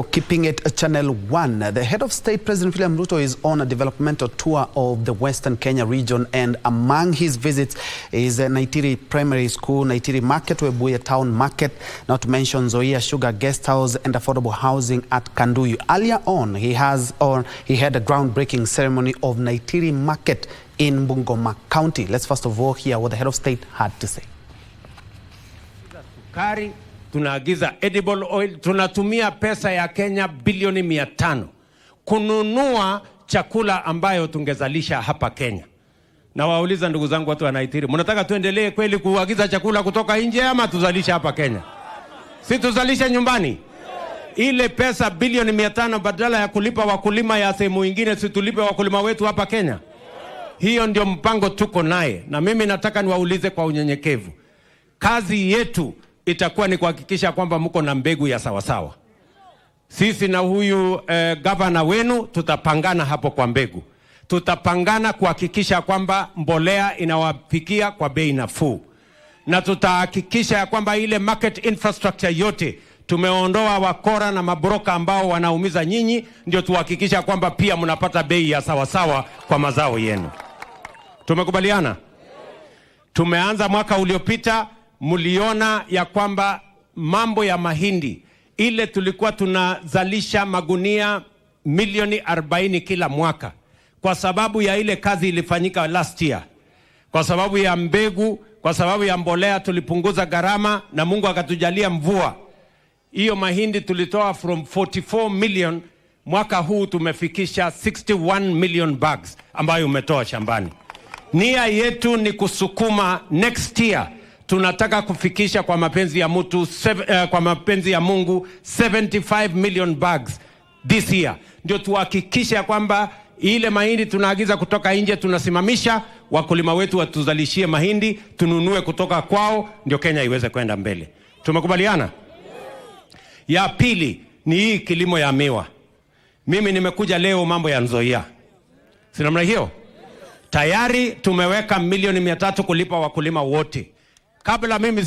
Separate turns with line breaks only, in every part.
Keeping it Channel 1, the head of state, President William Ruto, is on a developmental tour of the Western Kenya region, and among his visits is Naitiri Primary School, Naitiri Market, Webuye Town Market, not to mention Zoia Sugar Guest House and affordable housing at Kanduyu. Earlier on, he had a groundbreaking ceremony of Naitiri Market in Bungoma County. Let's first of all hear what the head of state had to say.
Tunaagiza edible oil, tunatumia pesa ya Kenya bilioni 500 kununua chakula ambayo tungezalisha hapa Kenya. Na wauliza ndugu zangu watu wa Naitiri, mnataka tuendelee kweli kuagiza chakula kutoka nje ama tuzalisha hapa Kenya? Si tuzalisha nyumbani? Ile pesa bilioni 500 badala ya kulipa wakulima ya sehemu nyingine, si tulipe wakulima wetu hapa Kenya? Hiyo ndio mpango tuko naye, na mimi nataka niwaulize kwa unyenyekevu. Kazi yetu itakuwa ni kuhakikisha kwamba mko na mbegu ya sawasawa. Sisi na huyu gavana wenu tutapangana hapo kwa mbegu. Tutapangana kuhakikisha kwamba mbolea inawafikia kwa bei nafuu. Na tutahakikisha kwamba ile market infrastructure yote tumeondoa wakora na mabroka ambao wanaumiza nyinyi, ndio tuhakikisha kwamba pia mnapata bei ya sawasawa kwa mazao yenu. Tumekubaliana? Tumeanza mwaka uliopita. Muliona ya kwamba mambo ya mahindi ile tulikuwa tunazalisha magunia milioni 40 kila mwaka, kwa sababu ya ile kazi ilifanyika last year, kwa sababu ya mbegu, kwa sababu ya mbolea tulipunguza gharama na Mungu akatujalia mvua. Hiyo mahindi tulitoa from 44 million, mwaka huu tumefikisha 61 million bags ambayo umetoa shambani. Nia yetu ni kusukuma next year. Tunataka kufikisha kwa mapenzi ya mtu, kwa mapenzi ya Mungu 75 million bags this year. Ndio tuhakikisha kwamba ile mahindi tunaagiza kutoka nje tunasimamisha, wakulima wetu watuzalishie mahindi, tununue kutoka kwao, ndio Kenya iweze kwenda mbele. Tumekubaliana? Ya pili ni hii kilimo ya miwa. Mimi nimekuja leo mambo ya Nzoia. Si namna hiyo? Tayari tumeweka milioni 300 kulipa wakulima wote. Kabla mimi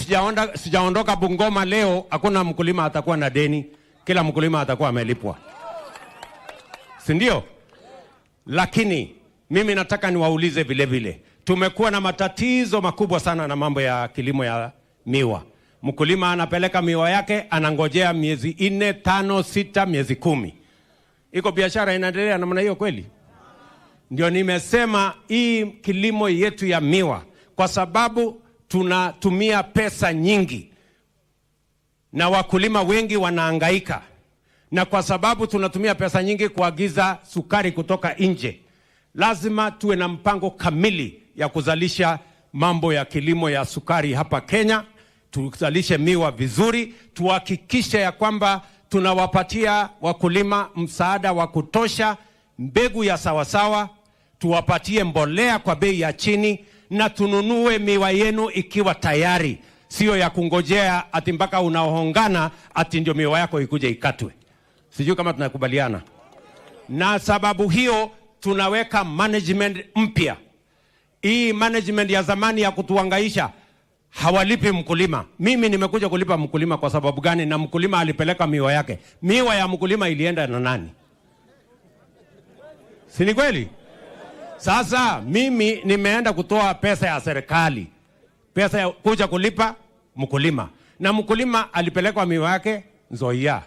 sijaondoka Bungoma leo, hakuna mkulima atakuwa na deni. Kila mkulima atakuwa amelipwa. Si ndio? Lakini mimi nataka niwaulize vile vile. Tumekuwa na matatizo makubwa sana na mambo ya kilimo ya miwa. Mkulima anapeleka miwa yake, anangojea miezi 4, 5, 6, miezi 10. Iko biashara inaendelea namna hiyo kweli? Ndio nimesema hii kilimo yetu ya miwa, kwa sababu tunatumia pesa nyingi na wakulima wengi wanahangaika, na kwa sababu tunatumia pesa nyingi kuagiza sukari kutoka nje, lazima tuwe na mpango kamili ya kuzalisha mambo ya kilimo ya sukari hapa Kenya. Tuzalishe miwa vizuri, tuhakikishe ya kwamba tunawapatia wakulima msaada wa kutosha, mbegu ya sawasawa, tuwapatie mbolea kwa bei ya chini, na tununue miwa yenu ikiwa tayari, sio ya kungojea ati mpaka unaohongana ati ndio miwa yako ikuje ikatwe. Sijui kama tunakubaliana. Na sababu hiyo tunaweka management mpya. Hii management ya zamani ya kutuhangaisha hawalipi mkulima. Mimi nimekuja kulipa mkulima kwa sababu gani? Na mkulima alipeleka miwa yake. Miwa ya mkulima ilienda na nani? Si ni kweli? Sasa mimi nimeenda kutoa pesa ya serikali, pesa ya kuja kulipa mkulima, na mkulima alipelekwa miwa yake Nzoia.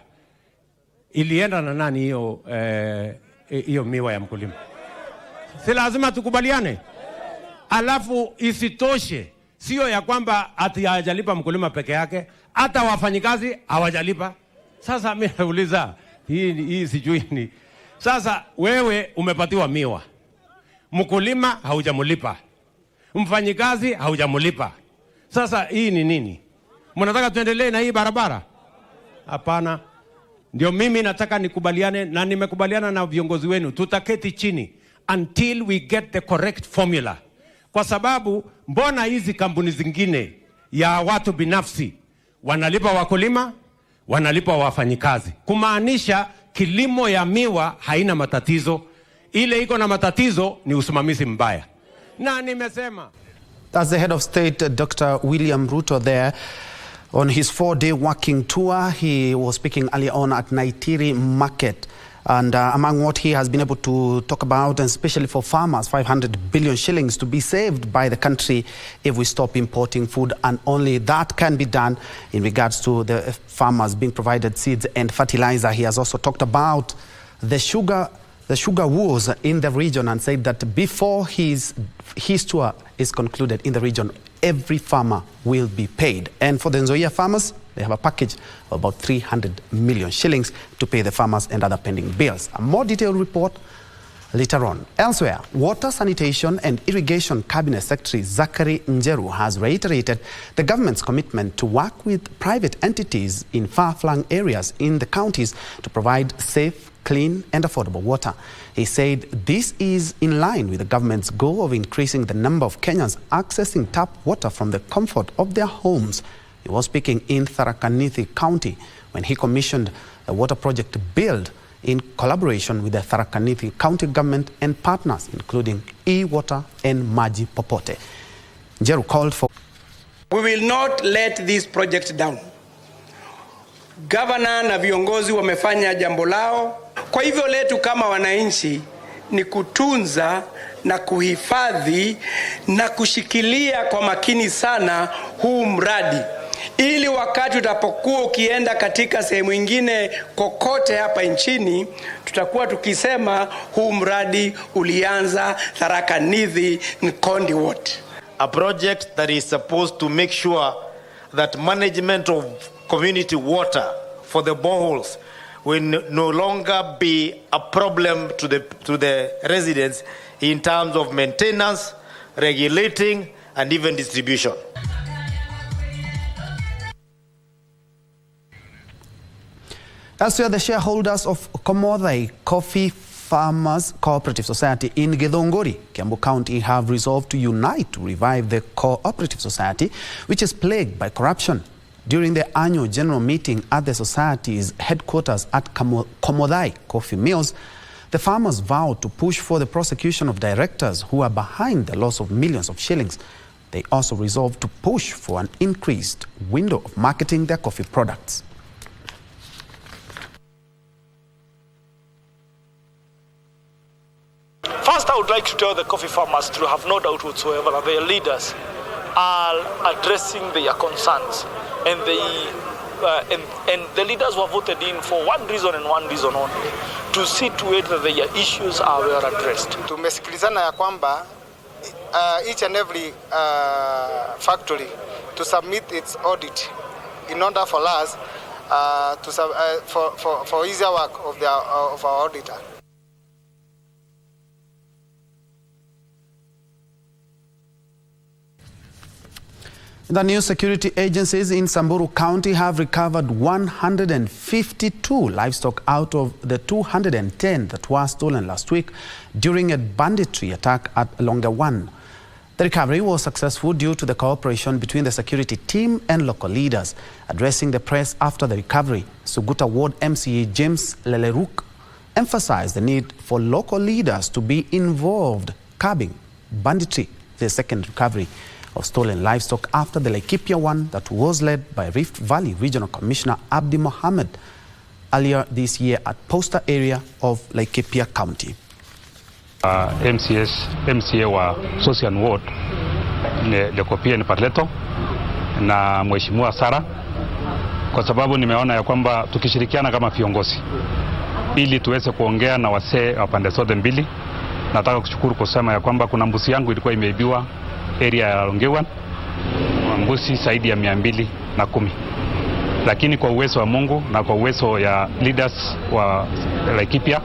Ilienda na nani hiyo miwa ya mkulima? Si lazima tukubaliane? Alafu isitoshe, sio ya kwamba ati hajalipa mkulima peke yake, hata wafanyikazi hawajalipa. Sasa mimi nauliza, hii sijui ni. Sasa wewe umepatiwa miwa, mkulima haujamulipa, mfanyikazi haujamulipa. Sasa hii ni nini? Mnataka tuendelee na hii barabara? Hapana. Ndio mimi nataka nikubaliane, na nimekubaliana na viongozi wenu, tutaketi chini until we get the correct formula. Kwa sababu mbona hizi kampuni zingine ya watu binafsi wanalipa wakulima, wanalipa wafanyikazi? Kumaanisha kilimo ya miwa haina matatizo. Ile iko na matatizo ni usimamizi mbaya. Na nimesema
as the head of state, Dr. William Ruto there On his 4-day working tour, he was speaking earlier on at Naitiri Market. And among what he has been able to talk about, and especially for farmers, 500 billion shillings to be saved by the country if we stop importing food. And only that can be done in regards to the farmers being provided seeds and fertilizer. He has also talked about the sugar wars in the region and said that before his tour is concluded in the region, every farmer will be paid. And for the Njue farmers, they have a package of about 300 million shillings to pay the farmers and other pending bills. A more detailed report later on. Elsewhere, Water, Sanitation and Irrigation Cabinet Secretary Zachary Njue has reiterated the government's commitment to work with private entities in far-flung areas in the counties to provide safe, clean and affordable water. He said this is in line with the government's goal of increasing the number of Kenyans accessing tap water from the comfort of their homes. He was speaking in Tharaka Nithi County when he commissioned a water project built in collaboration with the Tharaka Nithi County government and partners, including E-Water and Maji Popote. Njue called for...
We will not let this project down. Gavana na viongozi wamefanya jambo lao. Kwa hivyo letu kama wananchi ni kutunza na kuhifadhi na kushikilia kwa makini sana huu mradi, ili wakati utapokuwa ukienda katika sehemu nyingine kokote hapa nchini, tutakuwa tukisema huu mradi ulianza Tharaka Nithi Nkondi Ward.
A project that is supposed to make sure that management of community water for the boreholes will no longer be a problem to the residents in terms of maintenance, regulating and even distribution.
Elsewhere, the shareholders of Komodhai Coffee Farmers Cooperative Society in Githunguri, Kiambu County, have resolved to unite to revive the cooperative society, which is plagued by corruption. During the annual general meeting at the society's headquarters at Komodhai Coffee Mills, the farmers vowed to push for the prosecution of directors who are behind the loss of millions of shillings. They also resolved to push for an increased window of marketing their coffee products.
First, I would like to tell the coffee farmers to have no doubt whatsoever that their leaders are addressing their concerns, and the leaders were voted in for one reason and one reason only: to see to it that their issues are well addressed.
Tumesikilizana ya kwamba each and every factory to submit its audit in order for us for easier work of our auditor.
The new security agencies in Samburu County have recovered 152 livestock out of the 210 that were stolen last week during a banditry attack at Longa-One. The recovery was successful due to the cooperation between the security team and local leaders. Addressing the press after the recovery, Suguta Ward MCA James Leleruk emphasized the need for local leaders to be involved curbing banditry. The second recovery of stolen livestock after the Laikipia one that was led by Rift Valley Regional Commissioner Abdi Mohammed earlier this year at Posta area of Laikipia County.
MCA wa Social Ward Lekopia ni Parleto na Mheshimiwa Sara, kwa sababu nimeona ya kwamba tukishirikiana kama viongozi ili tuweze kuongea na wasee wa pande zote mbili. Nataka kushukuru kusema ya kwamba kuna mbuzi yangu ilikuwa imeibiwa area ya Longewan, mbuzi zaidi ya 210, lakini kwa uwezo wa Mungu na kwa uwezo ya leaders wa Laikipia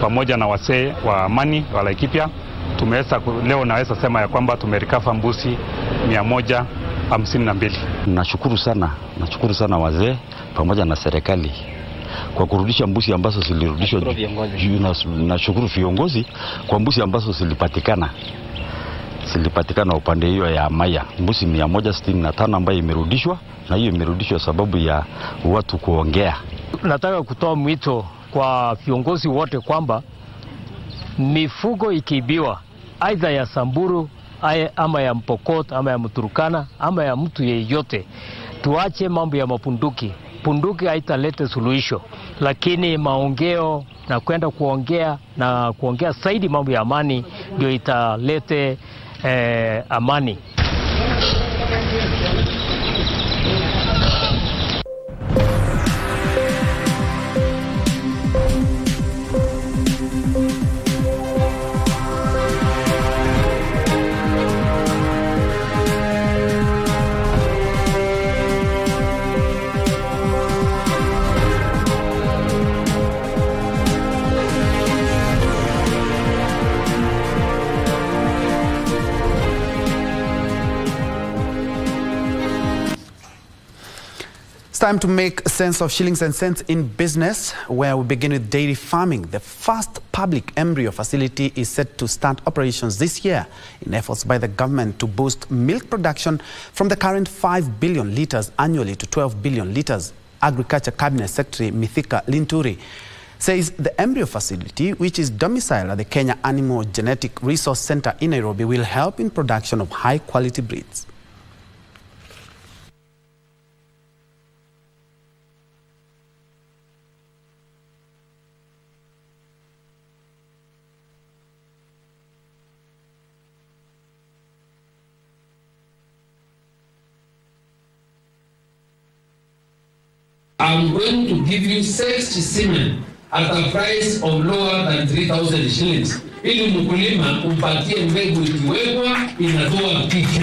pamoja na wasee wa amani wa Laikipia, tumeweza leo naweza sema ya kwamba tumerikafa mbuzi 152.
Nashukuru sana wazee pamoja na serikali kwa kurudisha mbuzi ambazo zilirudishwa. Nashukuru viongozi kwa mbuzi ambazo zilipatikana upande hiyo ya Maya, mbuzi 165 ambayo imerudishwa, na hiyo imerudishwa sababu ya watu kuongea.
Nataka kutoa mwito kwa viongozi wote kwamba mifugo ikiibiwa aidha ya Samburu ama ya Mpokot ama ya Mturukana ama ya mtu yeyote, tuache mambo ya mapunduki. Punduki haitaleta suluhisho, lakini maongeo na kwenda kuongea zaidi mambo ya amani ndio italete amani.
It's time to make sense of shillings and cents in business, where we begin with dairy farming. The first public embryo facility is set to start operations this year in efforts by the government to boost milk production from the current 5 billion litres annually to 12 billion litres. Agriculture Cabinet Secretary Mithika Linturi says the embryo facility, which is domiciled at the Kenya Animal Genetic Resource Centre in Nairobi, will help in production of high-quality breeds.
I'm going to give you 60 semen at a price of lower than 3,000 shillings. Ili mkulima umpatie mbegu ikiwekwa inatoa kike.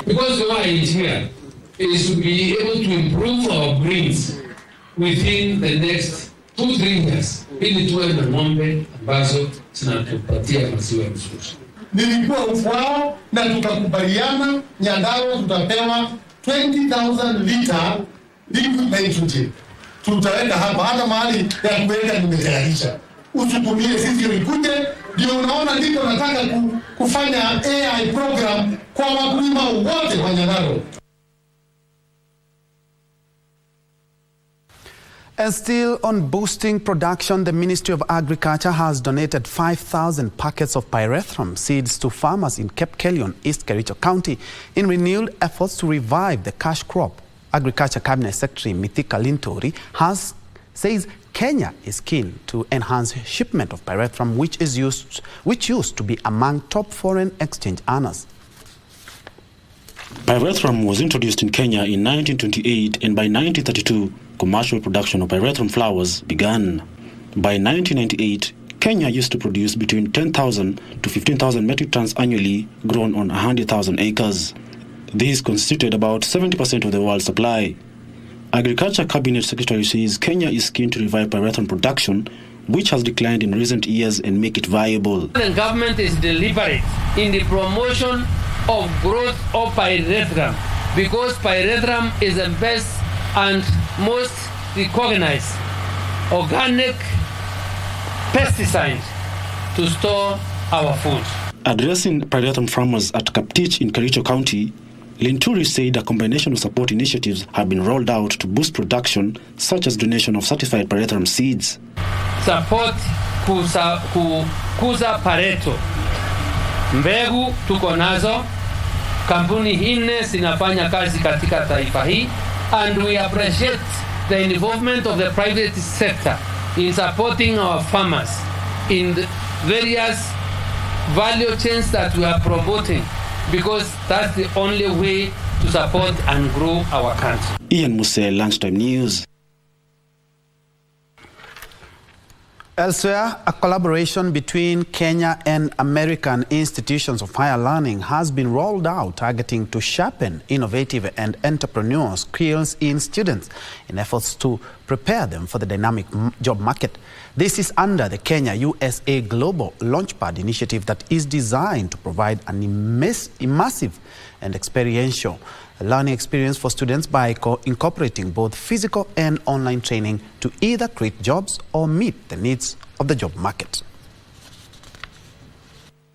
Because why it's here is to be able to improve our breeds within the next 2-3 years. Ili tuwe na ng'ombe ambazo zinatupatia maziwa mzuri.
Nilikuwa ufwao na tukakubaliana Nyandarua tutapewa 20,000 liter liquid nitrogen. Tutaweka hapa hata mahali ya kuweka nimetayarisha. Usitumie sisi nikuje, ndio unaona ndiko nataka kufanya AI program kwa wakulima wote wa Nyandarua.
And still on boosting production, the Ministry of Agriculture has donated 5,000 packets of pyrethrum seeds to farmers in Cape Kelion, East Kericho County, in renewed efforts to revive the cash crop. Agriculture Cabinet Secretary Mithika Linturi says Kenya is keen to enhance shipment of pyrethrum, which used to be among top foreign exchange earners.
Pyrethrum was introduced in Kenya in 1928, and by 1932, commercial production of pyrethrum flowers began. By 1998, Kenya used to produce between 10,000 to 15,000 metric tons annually, grown on 100,000 acres. This constituted about 70% of the world's supply. Agriculture Cabinet Secretary says Kenya is keen to revive pyrethrum production, which has declined in recent years, and make it viable.
The government is deliberate in the promotion of growth of pyrethrum, because pyrethrum is the best and most recognized organic pesticide to store our food.
Addressing pyrethrum farmers at Kaptich in Kericho County, Linturi said a combination of support initiatives have been rolled out to boost production, such as donation of certified pyrethrum seeds.
Support kuza pareto. Mbegu tuko nazo, kampuni nne zinafanya kazi katika taifa hii, and we appreciate the involvement of the private sector in supporting our farmers in the various value chains that we are promoting, because that's the only way to support and grow our country.
Ian Muse, Lunchtime News.
Elsewhere, a collaboration between Kenya and American institutions of higher learning has been rolled out, targeting to sharpen innovative and entrepreneurial skills in students in efforts to prepare them for the dynamic job market. This is under the Kenya-USA Global Launchpad initiative that is designed to provide an immersive and experiential learning experience for students by incorporating both physical and online training to either create jobs or meet the needs of the job market.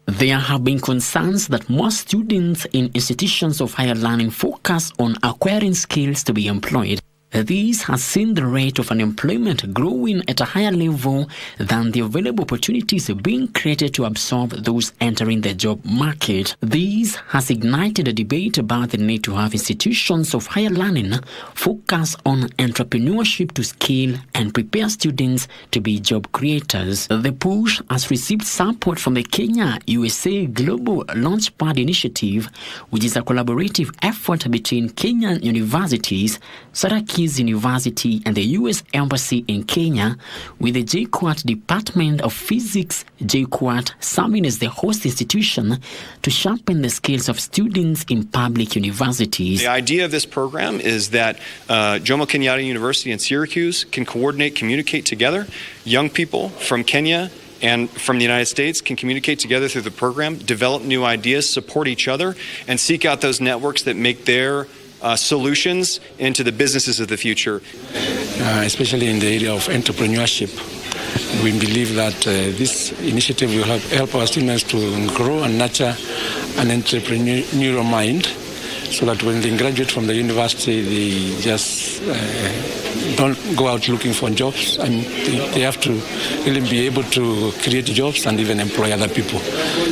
There have been concerns that most students in institutions of higher learning focus on acquiring skills to be employed This has seen the rate of unemployment growing at a higher level than the available opportunities being created to absorb those entering the job market. This has ignited a debate about the need to have institutions of higher learning focus on entrepreneurship to scale and prepare students to be job creators. The push has received support from the Kenya-USA Global Launchpad Initiative, which is a collaborative effort between Kenyan universities, Syracuse University and the U.S. Embassy in Kenya, with the JKUAT Department of Physics, JKUAT, serving as the host institution to sharpen the skills of students in public universities.
The idea of this program is that Jomo Kenyatta University and Syracuse can coordinate, communicate together. Young people from Kenya and from the United States can communicate together through the program, develop new ideas, support each other, and seek out those networks that make their solutions into the businesses of the future.
Especially in the area of entrepreneurship, we believe that this initiative will help our students to grow and nurture an entrepreneurial mind, so that when they graduate from the university, they just don't go out looking for jobs, and they have to really be able to create jobs and even employ other people.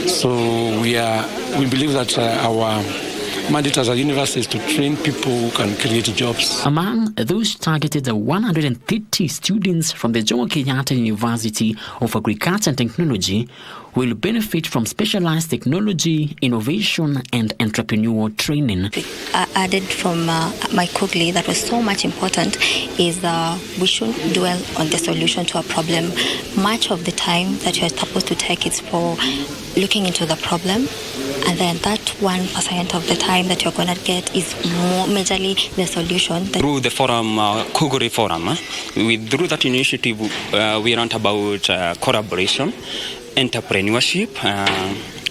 So we believe that our mandate as a university is to train people who can create jobs.
Among those targeted are 130 students from the Jomo Kenyatta University of Agriculture and Technology who will benefit from specialized technology, innovation, and entrepreneurial training.
Added from Mike Cogley that was so much important is we shouldn't dwell on the solution to a problem. Much of the time that you're supposed to take is for looking into the problem, and then that 1% of the time that you're going to get is more majorly the solution.
Through the forum, Kuguri Forum, through that initiative, we learned about collaboration, entrepreneurship,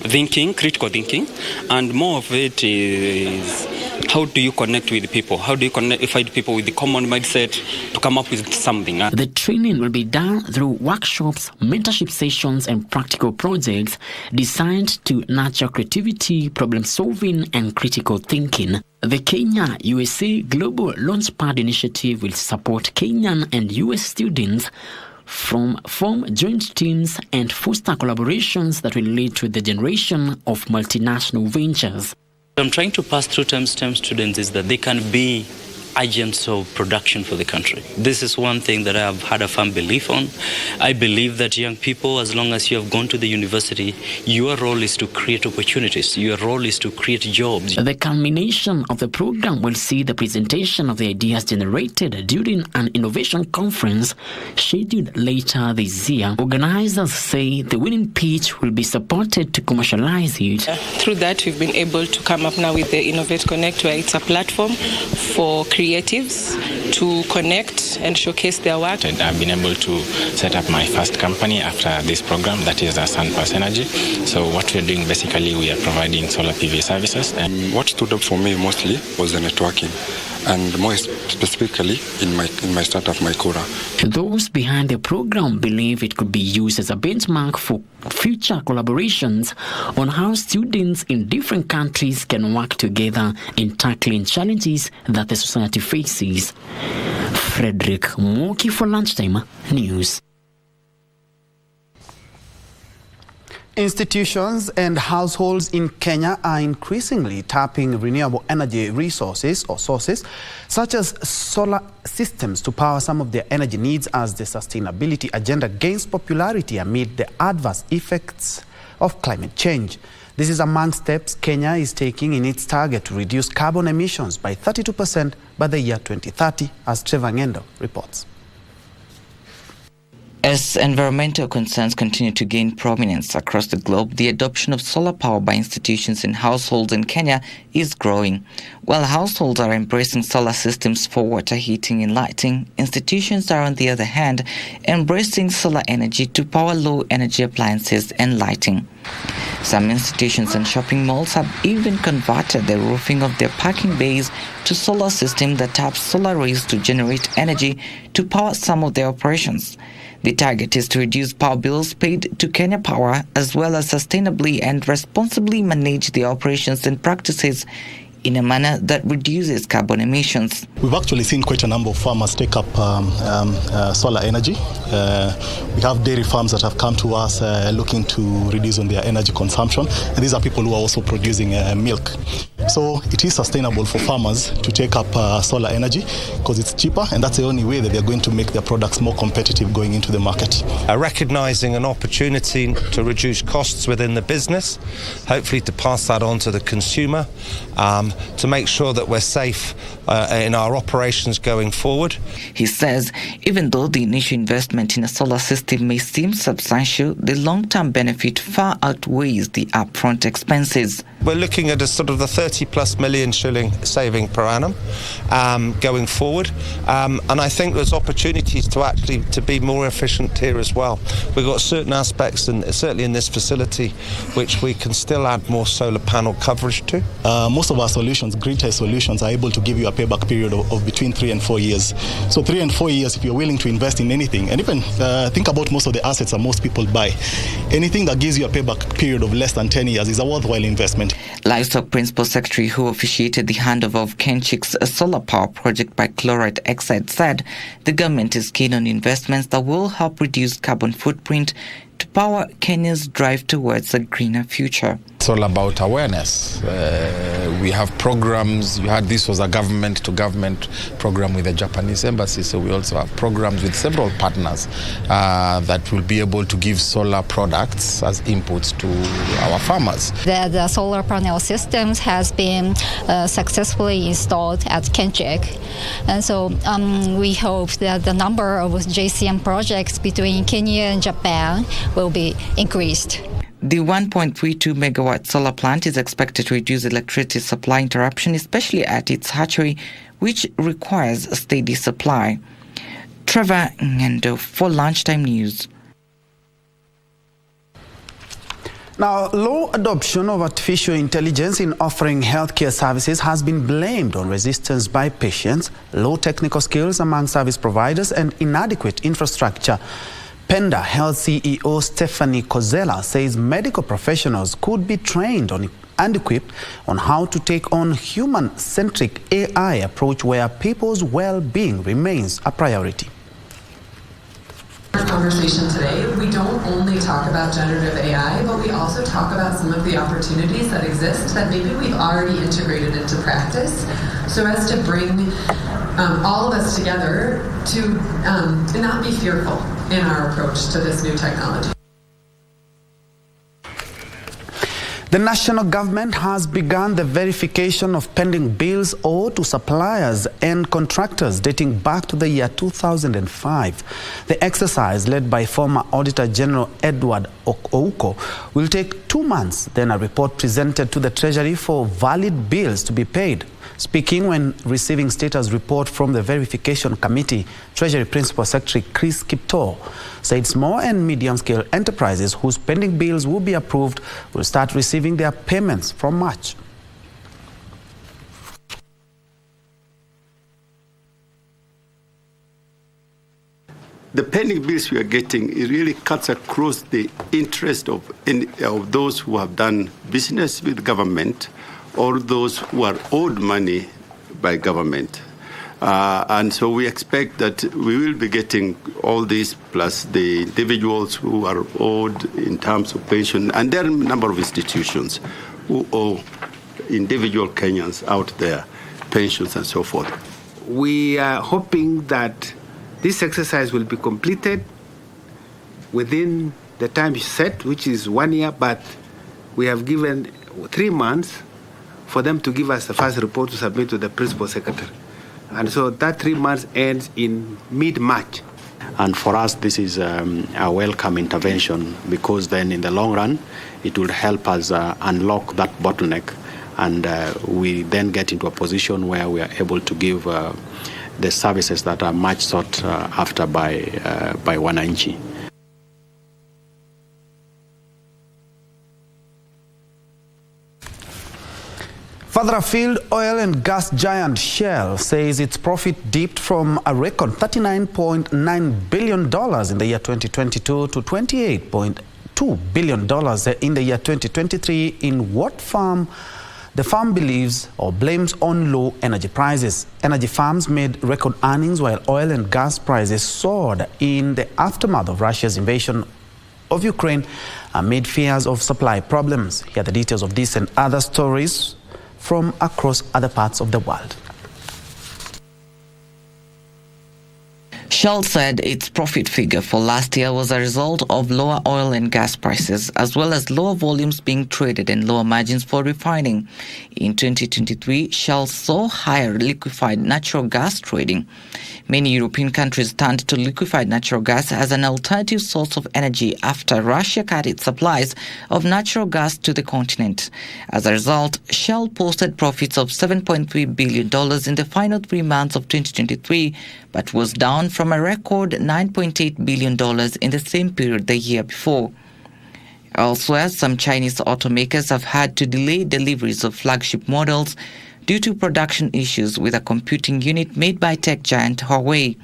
thinking, critical thinking, and more of it is how do you connect with people? How do you find people with the common mindset to come up with something?
The training will be done through workshops, mentorship sessions, and practical projects designed to nurture creativity, problem solving, and critical thinking. The Kenya-USA Global Launchpad Initiative will support Kenyan and US students form joint teams and foster collaborations that will lead to the generation of multinational ventures.
What I'm trying to pass through to STEM students is that they can be agents of production for the country. This is one thing that I have had a firm belief on. I believe that young people, as long as you have gone to the university, your role is to create opportunities. Your role is to create jobs.
The culmination of the program will see the presentation of the ideas generated during an innovation conference scheduled later this year. Organizers say the winning pitch will be supported to commercialize it.
Through that, we've been able to come up now with the Innovate Connect, where it's a platform for creatives to connect and showcase their work.
I've been able to set up my first company after this program, that is SunPass Energy. So what we're doing, basically, we are providing solar PV services.
And what stood up for me mostly was the networking, and more specifically in my startup, Mycora.
Those behind the program believe it could be used as a benchmark for future collaborations on how students in different countries can work together in tackling challenges that the society faces. Frederick Moki for Lunchtime News.
Institutions and households in Kenya are increasingly tapping renewable energy resources or sources such as solar systems to power some of their energy needs as the sustainability agenda gains popularity amid the adverse effects of climate change. This is among steps Kenya is taking in its target to reduce carbon emissions by 32% by the year 2030, as Trevor Ngendo reports.
As environmental concerns continue to gain prominence across the globe, the adoption of solar power by institutions and households in Kenya is growing. While households are embracing solar systems for water heating and lighting, institutions are, on the other hand, embracing solar energy to power low-energy appliances and lighting. Some institutions and shopping malls have even converted the roofing of their parking bays to solar system that taps solar rays to generate energy to power some of their operations. The target is to reduce power bills paid to Kenya Power, as well as sustainably and responsibly manage their operations and practices in a manner that reduces carbon emissions.
We've actually seen quite a number of farmers take up solar energy. We have dairy farms that have come to us looking to reduce on their energy consumption, and these are people who are also producing milk. So it is sustainable for farmers to take up solar energy because it's cheaper, and that's the only way that they're going to make their products more competitive going into the market.
Recognising an opportunity to reduce costs within the business, hopefully to pass that on to the consumer, to make sure that we're safe in our operations going forward.
He says even though the initial investment in a solar system may seem substantial, the long-term benefit far outweighs the upfront expenses.
We're looking at a sort of the 30+ million shilling saving per annum going forward, and I think there's opportunities to be more efficient here as well. We've got certain aspects, and certainly in this facility, which we can still add more solar panel coverage to.
Most of our solutions, grid-tie solutions, are able to give you a payback period of between 3 and 4 years. So 3 and 4 years, if you're willing to invest in anything, and even think about most of the assets that most people buy, anything that gives you a payback period of less than 10 years is a worthwhile investment.
Livestock Principal Secretary who officiated the handover of Kenchik's solar power project by Chloride Exide said the government is keen on investments that will help reduce carbon footprint to power Kenya's drive towards a greener future.
It's all about awareness. We have programs. You had this was a government-to-government program with the Japanese embassy, so we also have programs with several partners that will be able to give solar products as inputs to our farmers.
The solar panel systems has been successfully installed at Kenchik, and so we hope that the number of JCM projects between Kenya and Japan will be increased.
The 1.32 megawatt solar plant is expected to reduce electricity supply interruption, especially at its hatchery, which requires a steady supply. Trevor Ngendo for Lunchtime News.
Now, low adoption of artificial intelligence in offering healthcare services has been blamed on resistance by patients, low technical skills among service providers, and inadequate infrastructure. Penda Health CEO Stephanie Kozela says medical professionals could be trained on and equipped on how to take on human-centric AI approach where people's well-being remains a priority.
Our conversation today, we don't only talk about generative AI, but we also talk about some of the opportunities that exist that maybe we've already integrated into practice, so as to bring all of us together to not be fearful in our approach to this new technology.
The national government has begun the verification of pending bills owed to suppliers and contractors dating back to the year 2005. The exercise, led by former Auditor General Edward Ouko, will take 2 months, then a report presented to the Treasury for valid bills to be paid. Speaking when receiving status report from the Verification Committee, Treasury Principal Secretary Chris Kiptoo said small and medium-scale enterprises whose pending bills will be approved will start receiving their payments from March.
The pending bills we are getting, it really cuts across the interest of those who have done business with government or those who are owed money by government. And so we expect that we will be getting all these, plus the individuals who are owed in terms of pension, and there are a number of institutions who owe individual Kenyans out there pensions and so forth.
We are hoping that this exercise will be completed within the time set, which is 1 year, but we have given 3 months for them to give us the first report to submit to the Principal Secretary. And so that 3 months ends in mid-March.
And for us, this is a welcome intervention, because then in the long run, it will help us unlock that bottleneck, and we then get into a position where we are able to give the services that are much sought after by wananchi.
Further afield, oil and gas giant Shell says its profit dipped from a record $39.9 billion in the year 2022 to $28.2 billion in the year 2023 in what firm the firm believes or blames on low energy prices. Energy firms made record earnings while oil and gas prices soared in the aftermath of Russia's invasion of Ukraine amid fears of supply problems. Here are the details of this and other stories from across other parts of the world.
Shell said its profit figure for last year was a result of lower oil and gas prices, as well as lower volumes being traded and lower margins for refining. In 2023, Shell saw higher liquefied natural gas trading. Many European countries turned to liquefied natural gas as an alternative source of energy after Russia cut its supplies of natural gas to the continent. As a result, Shell posted profits of $7.3 billion in the final 3 months of 2023, but was down from a record $9.8 billion in the same period the year before. Elsewhere, some Chinese automakers have had to delay deliveries of flagship models due to production issues with a computing unit made by tech giant Huawei.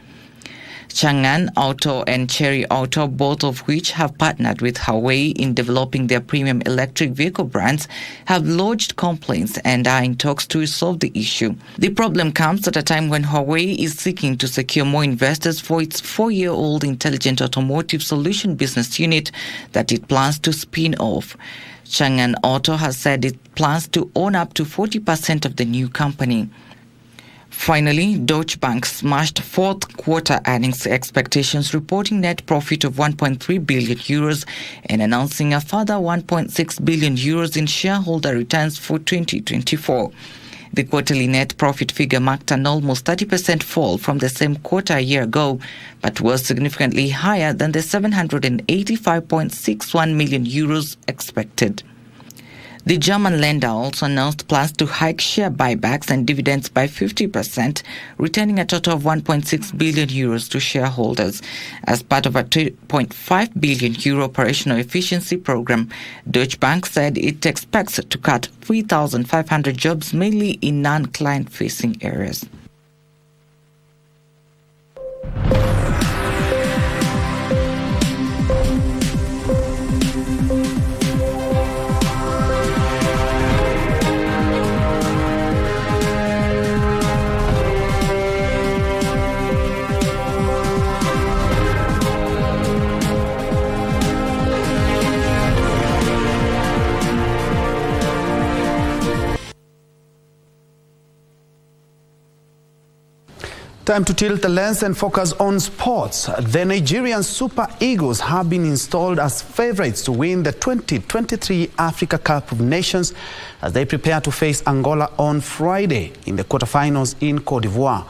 Chang'an Auto and Chery Auto, both of which have partnered with Huawei in developing their premium electric vehicle brands, have lodged complaints and are in talks to resolve the issue. The problem comes at a time when Huawei is seeking to secure more investors for its 4-year-old intelligent automotive solution business unit that it plans to spin off. Chang'an Auto has said it plans to own up to 40% of the new company. Finally, Deutsche Bank smashed fourth quarter earnings expectations, reporting net profit of 1.3 billion euros and announcing a further 1.6 billion euros in shareholder returns for 2024. The quarterly net profit figure marked an almost 30% fall from the same quarter a year ago, but was significantly higher than the 785.61 million euros expected. The German lender also announced plans to hike share buybacks and dividends by 50%, returning a total of 1.6 billion euros to shareholders. As part of a 2.5 billion euro operational efficiency program, Deutsche Bank said it expects to cut 3,500 jobs, mainly in non-client-facing areas.
Time to tilt the lens and focus on sports. The Nigerian Super Eagles have been installed as favourites to win the 2023 Africa Cup of Nations as they prepare to face Angola on Friday in the quarterfinals in Cote d'Ivoire.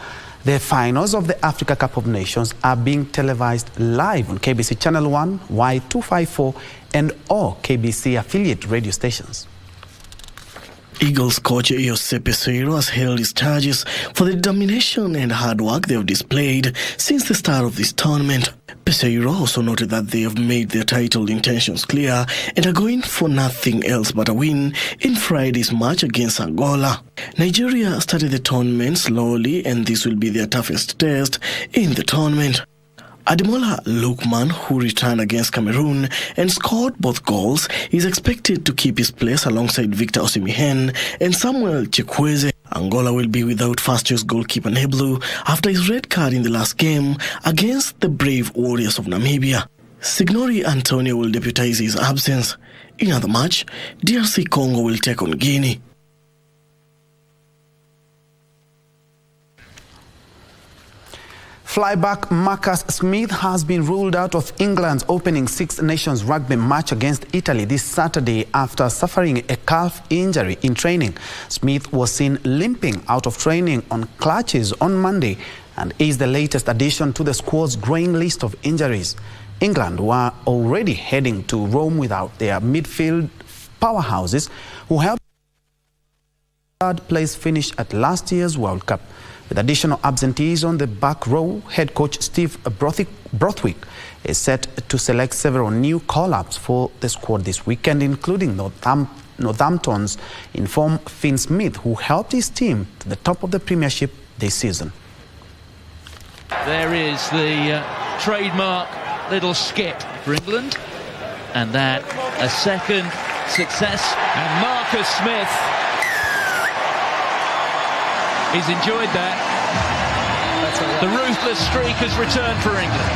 The finals of the Africa Cup of Nations are being televised live on KBC Channel 1, Y254 and all KBC affiliate radio stations.
Eagles coach Jose Peseiro has hailed his charges for the determination and hard work they have displayed since the start of this tournament. Peseiro also noted that they have made their title intentions clear and are going for nothing else but a win in Friday's match against Angola. Nigeria started the tournament slowly, and this will be their toughest test in the tournament. Ademola Lookman, who returned against Cameroon and scored both goals, is expected to keep his place alongside Victor Osimhen and Samuel Chukwueze. Angola will be without first-choice goalkeeper Neblu after his red card in the last game against the Brave Warriors of Namibia. Signori Antonio will deputize his absence. In another match, DRC Congo will take on Guinea.
Flyback Marcus Smith has been ruled out of England's opening Six Nations rugby match against Italy this Saturday after suffering a calf injury in training. Smith was seen limping out of training on crutches on Monday and is the latest addition to the squad's growing list of injuries. England were already heading to Rome without their midfield powerhouses who helped third place finish at last year's World Cup. With additional absentees on the back row, head coach Steve Brothwick is set to select several new call-ups for the squad this weekend, including Northampton's informed Finn Smith, who helped his team to the top of the Premiership this season.
There is the trademark little skip for England, and that a second success, and Marcus Smith He's enjoyed that. The ruthless streak has returned for England.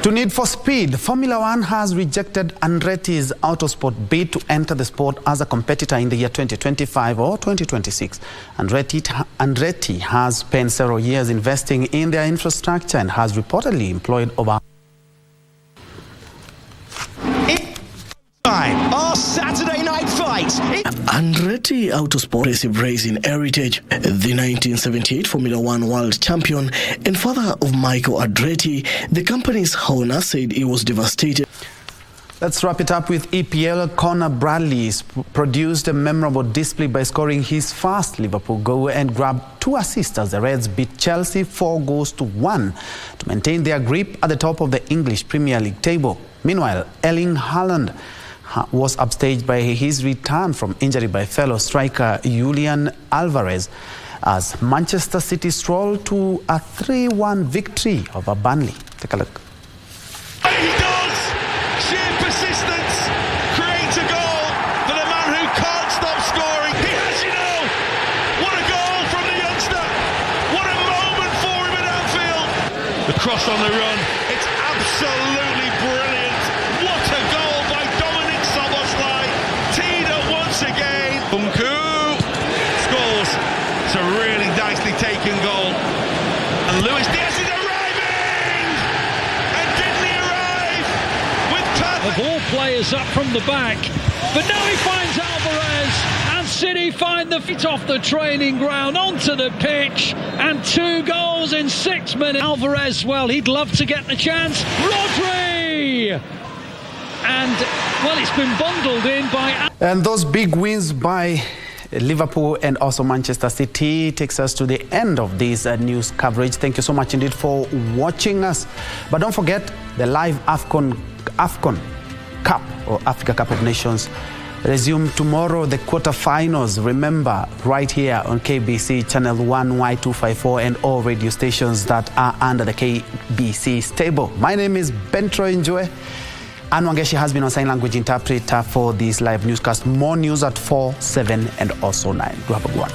To Need for Speed, Formula One has rejected Andretti's Autosport bid to enter the sport as a competitor in the year 2025 or 2026. Andretti has spent several years investing in their infrastructure and has reportedly employed over...
Our Saturday night fight.
Andretti Autosport is embracing heritage. The 1978 Formula One world champion and father of Michael Andretti, the company's owner, said he was devastated.
Let's wrap it up with EPL. Conor Bradley produced a memorable display by scoring his first Liverpool goal and grabbed 2 assists as the Reds beat Chelsea 4-1 to maintain their grip at the top of the English Premier League table. Meanwhile, Erling Haaland was upstaged by his return from injury by fellow striker Julian Alvarez as Manchester City strolled to a 3-1 victory over Burnley. Take a look.
He does! Sheer persistence creates a goal for the man who can't stop scoring. He has, you know! What a goal from the youngster! What a moment for him at Anfield! The cross on the run, it's absolutely brilliant! What a goal by Dominic Szoboszlai! Teed up once again. Bunku scores. It's a really nicely taken goal. And Luis Diaz is arriving! And didn't he arrive? With perfect...
Of all players up from the back, but now he finds Alvarez, and City find the feet off the training ground onto the pitch, and 2 goals in 6 minutes. Alvarez, well, he'd love to get the chance. Rodri! And, well, it's been bundled in by...
And those big wins by Liverpool and also Manchester City takes us to the end of this news coverage. Thank you so much indeed for watching us. But don't forget the live AFCON Cup or Africa Cup of Nations resume tomorrow, the quarterfinals. Remember, right here on KBC Channel 1Y254 and all radio stations that are under the KBC stable. My name is Bentroy Njue. Anne Wangeshi has been on sign language interpreter for this live newscast. More news at 4, 7 and also 9. Do have a good one.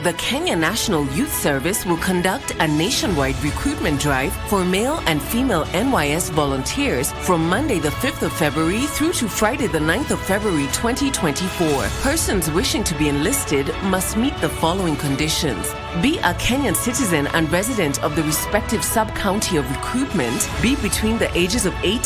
The Kenya National Youth Service will conduct a nationwide recruitment drive for male and female NYS volunteers from Monday the 5th of February through to Friday the 9th of February 2024. Persons wishing to be enlisted must meet the following conditions. Be a Kenyan citizen and resident of the respective sub-county of recruitment. Be between the ages of 18